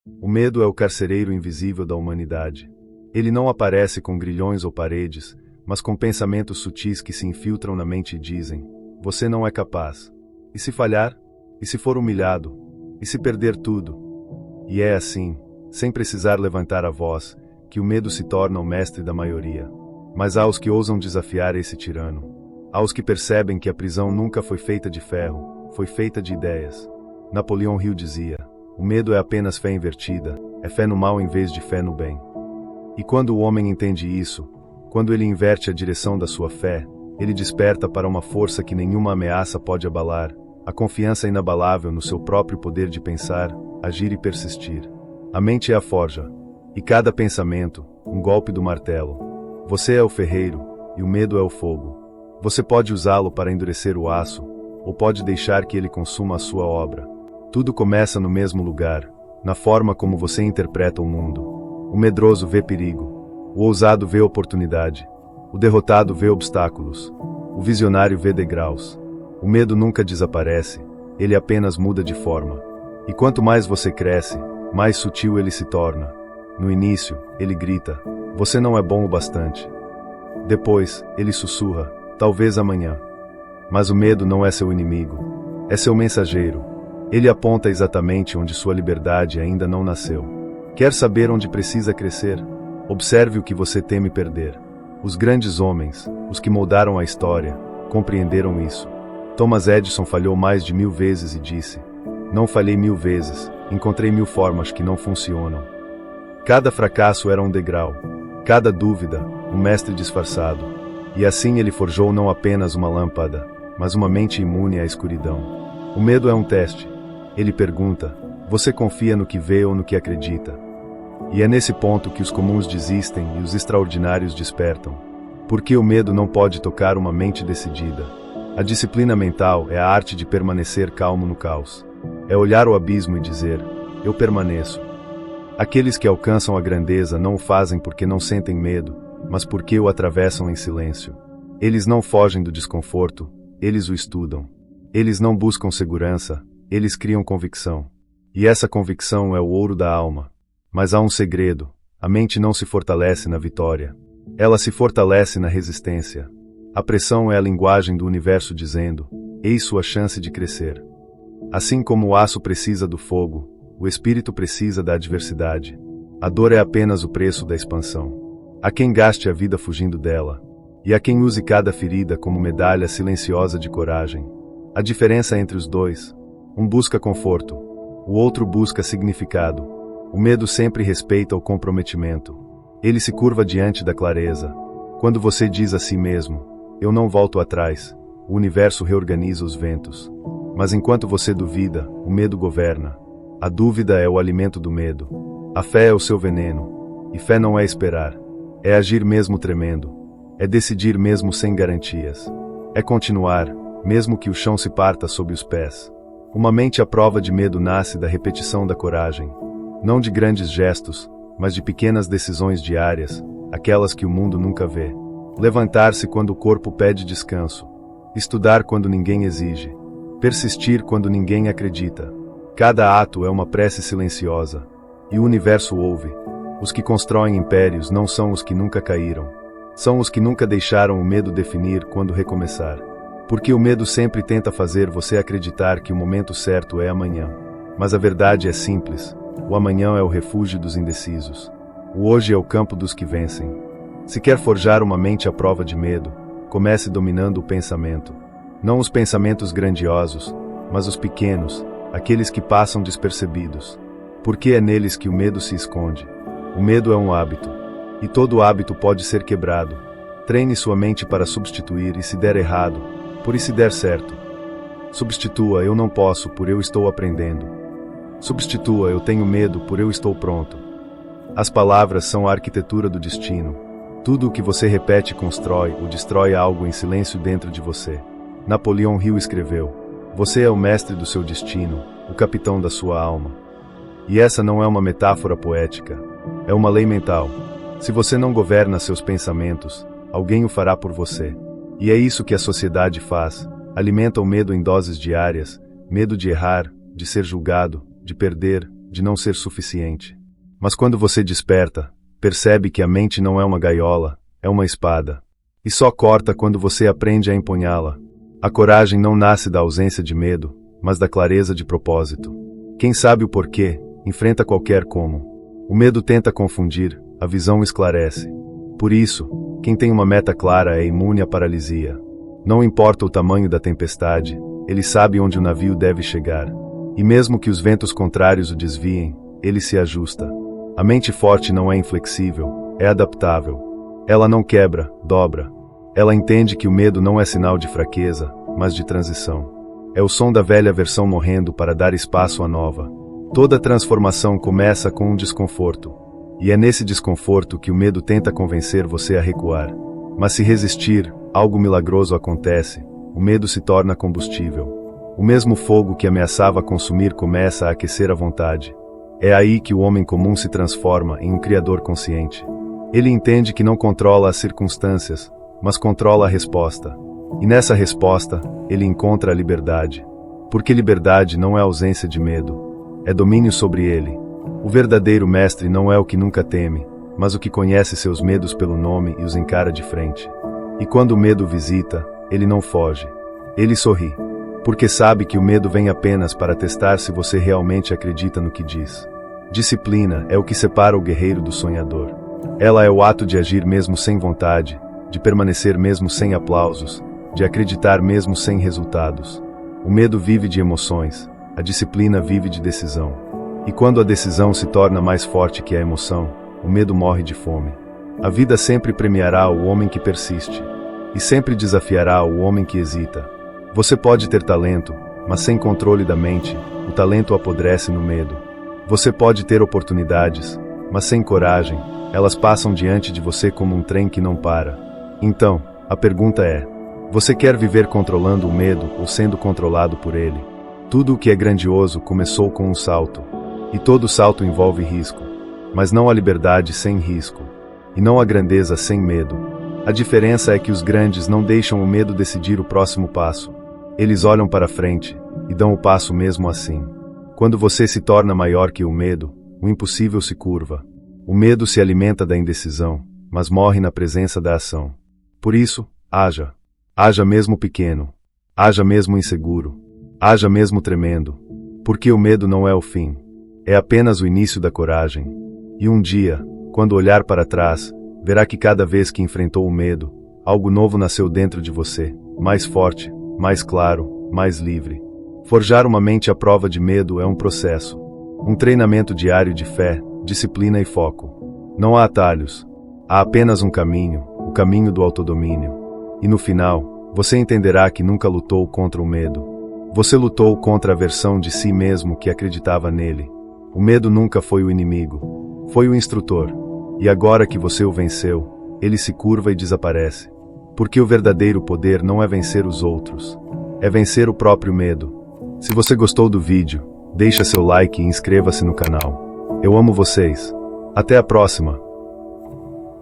O medo é o carcereiro invisível da humanidade. Ele não aparece com grilhões ou paredes, mas com pensamentos sutis que se infiltram na mente e dizem: você não é capaz. E se falhar? E se for humilhado? E se perder tudo? E é assim, sem precisar levantar a voz, que o medo se torna o mestre da maioria. Mas há os que ousam desafiar esse tirano. Há os que percebem que a prisão nunca foi feita de ferro, foi feita de ideias. Napoleão Hill dizia: o medo é apenas fé invertida, é fé no mal em vez de fé no bem. E quando o homem entende isso, quando ele inverte a direção da sua fé, ele desperta para uma força que nenhuma ameaça pode abalar, a confiança inabalável no seu próprio poder de pensar, agir e persistir. A mente é a forja, e cada pensamento, um golpe do martelo. Você é o ferreiro, e o medo é o fogo. Você pode usá-lo para endurecer o aço, ou pode deixar que ele consuma a sua obra. Tudo começa no mesmo lugar, na forma como você interpreta o mundo. O medroso vê perigo, o ousado vê oportunidade, o derrotado vê obstáculos, o visionário vê degraus. O medo nunca desaparece, ele apenas muda de forma. E quanto mais você cresce, mais sutil ele se torna. No início, ele grita: você não é bom o bastante. Depois, ele sussurra: talvez amanhã. Mas o medo não é seu inimigo, é seu mensageiro. Ele aponta exatamente onde sua liberdade ainda não nasceu. Quer saber onde precisa crescer? Observe o que você teme perder. Os grandes homens, os que moldaram a história, compreenderam isso. Thomas Edison falhou mais de 1000 vezes e disse: não falhei 1000 vezes, encontrei 1000 formas que não funcionam. Cada fracasso era um degrau, cada dúvida, um mestre disfarçado. E assim ele forjou não apenas uma lâmpada, mas uma mente imune à escuridão. O medo é um teste. Ele pergunta: você confia no que vê ou no que acredita? E é nesse ponto que os comuns desistem e os extraordinários despertam. Porque o medo não pode tocar uma mente decidida. A disciplina mental é a arte de permanecer calmo no caos. É olhar o abismo e dizer: eu permaneço. Aqueles que alcançam a grandeza não o fazem porque não sentem medo, mas porque o atravessam em silêncio. Eles não fogem do desconforto, eles o estudam. Eles não buscam segurança, eles criam convicção. E essa convicção é o ouro da alma. Mas há um segredo: a mente não se fortalece na vitória. Ela se fortalece na resistência. A pressão é a linguagem do universo dizendo: eis sua chance de crescer. Assim como o aço precisa do fogo, o espírito precisa da adversidade. A dor é apenas o preço da expansão. Há quem gaste a vida fugindo dela, e há quem use cada ferida como medalha silenciosa de coragem. A diferença entre os dois: um busca conforto, o outro busca significado. O medo sempre respeita o comprometimento. Ele se curva diante da clareza. Quando você diz a si mesmo: eu não volto atrás, o universo reorganiza os ventos. Mas enquanto você duvida, o medo governa. A dúvida é o alimento do medo. A fé é o seu veneno. E fé não é esperar. É agir mesmo tremendo. É decidir mesmo sem garantias. É continuar, mesmo que o chão se parta sob os pés. Uma mente à prova de medo nasce da repetição da coragem. Não de grandes gestos, mas de pequenas decisões diárias, aquelas que o mundo nunca vê. Levantar-se quando o corpo pede descanso. Estudar quando ninguém exige. Persistir quando ninguém acredita. Cada ato é uma prece silenciosa. E o universo ouve. Os que constroem impérios não são os que nunca caíram. São os que nunca deixaram o medo definir quando recomeçar. Porque o medo sempre tenta fazer você acreditar que o momento certo é amanhã. Mas a verdade é simples. O amanhã é o refúgio dos indecisos. O hoje é o campo dos que vencem. Se quer forjar uma mente à prova de medo, comece dominando o pensamento. Não os pensamentos grandiosos, mas os pequenos, aqueles que passam despercebidos. Porque é neles que o medo se esconde. O medo é um hábito, e todo hábito pode ser quebrado. Treine sua mente para substituir e se der errado, por e se der certo. Substitua eu não posso por eu estou aprendendo. Substitua eu tenho medo por eu estou pronto. As palavras são a arquitetura do destino. Tudo o que você repete constrói ou destrói algo em silêncio dentro de você. Napoleão Hill escreveu: você é o mestre do seu destino, o capitão da sua alma. E essa não é uma metáfora poética, é uma lei mental. Se você não governa seus pensamentos, alguém o fará por você. E é isso que a sociedade faz, alimenta o medo em doses diárias, medo de errar, de ser julgado, de perder, de não ser suficiente. Mas quando você desperta, percebe que a mente não é uma gaiola, é uma espada. E só corta quando você aprende a empunhá-la. A coragem não nasce da ausência de medo, mas da clareza de propósito. Quem sabe o porquê, enfrenta qualquer como. O medo tenta confundir, a visão esclarece. Por isso, quem tem uma meta clara é imune à paralisia. Não importa o tamanho da tempestade, ele sabe onde o navio deve chegar. E mesmo que os ventos contrários o desviem, ele se ajusta. A mente forte não é inflexível, é adaptável. Ela não quebra, dobra. Ela entende que o medo não é sinal de fraqueza, mas de transição. É o som da velha versão morrendo para dar espaço à nova. Toda transformação começa com um desconforto. E é nesse desconforto que o medo tenta convencer você a recuar. Mas se resistir, algo milagroso acontece. O medo se torna combustível. O mesmo fogo que ameaçava consumir começa a aquecer a vontade. É aí que o homem comum se transforma em um criador consciente. Ele entende que não controla as circunstâncias, mas controla a resposta. E nessa resposta, ele encontra a liberdade. Porque liberdade não é ausência de medo, é domínio sobre ele. O verdadeiro mestre não é o que nunca teme, mas o que conhece seus medos pelo nome e os encara de frente. E quando o medo visita, ele não foge. Ele sorri. Porque sabe que o medo vem apenas para testar se você realmente acredita no que diz. Disciplina é o que separa o guerreiro do sonhador. Ela é o ato de agir mesmo sem vontade, de permanecer mesmo sem aplausos, de acreditar mesmo sem resultados. O medo vive de emoções, a disciplina vive de decisão. E quando a decisão se torna mais forte que a emoção, o medo morre de fome. A vida sempre premiará o homem que persiste, e sempre desafiará o homem que hesita. Você pode ter talento, mas sem controle da mente, o talento apodrece no medo. Você pode ter oportunidades, mas sem coragem, elas passam diante de você como um trem que não para. Então, a pergunta é: você quer viver controlando o medo ou sendo controlado por ele? Tudo o que é grandioso começou com um salto. E todo salto envolve risco. Mas não há liberdade sem risco. E não há grandeza sem medo. A diferença é que os grandes não deixam o medo decidir o próximo passo. Eles olham para frente e dão o passo mesmo assim. Quando você se torna maior que o medo, o impossível se curva. O medo se alimenta da indecisão, mas morre na presença da ação. Por isso, haja. Haja mesmo pequeno. Haja mesmo inseguro. Haja mesmo tremendo. Porque o medo não é o fim. É apenas o início da coragem. E um dia, quando olhar para trás, verá que cada vez que enfrentou o medo, algo novo nasceu dentro de você, mais forte, mais claro, mais livre. Forjar uma mente à prova de medo é um processo. Um treinamento diário de fé, disciplina e foco. Não há atalhos. Há apenas um caminho, o caminho do autodomínio. E no final, você entenderá que nunca lutou contra o medo. Você lutou contra a versão de si mesmo que acreditava nele. O medo nunca foi o inimigo. Foi o instrutor. E agora que você o venceu, ele se curva e desaparece. Porque o verdadeiro poder não é vencer os outros. É vencer o próprio medo. Se você gostou do vídeo, deixa seu like e inscreva-se no canal. Eu amo vocês. Até a próxima!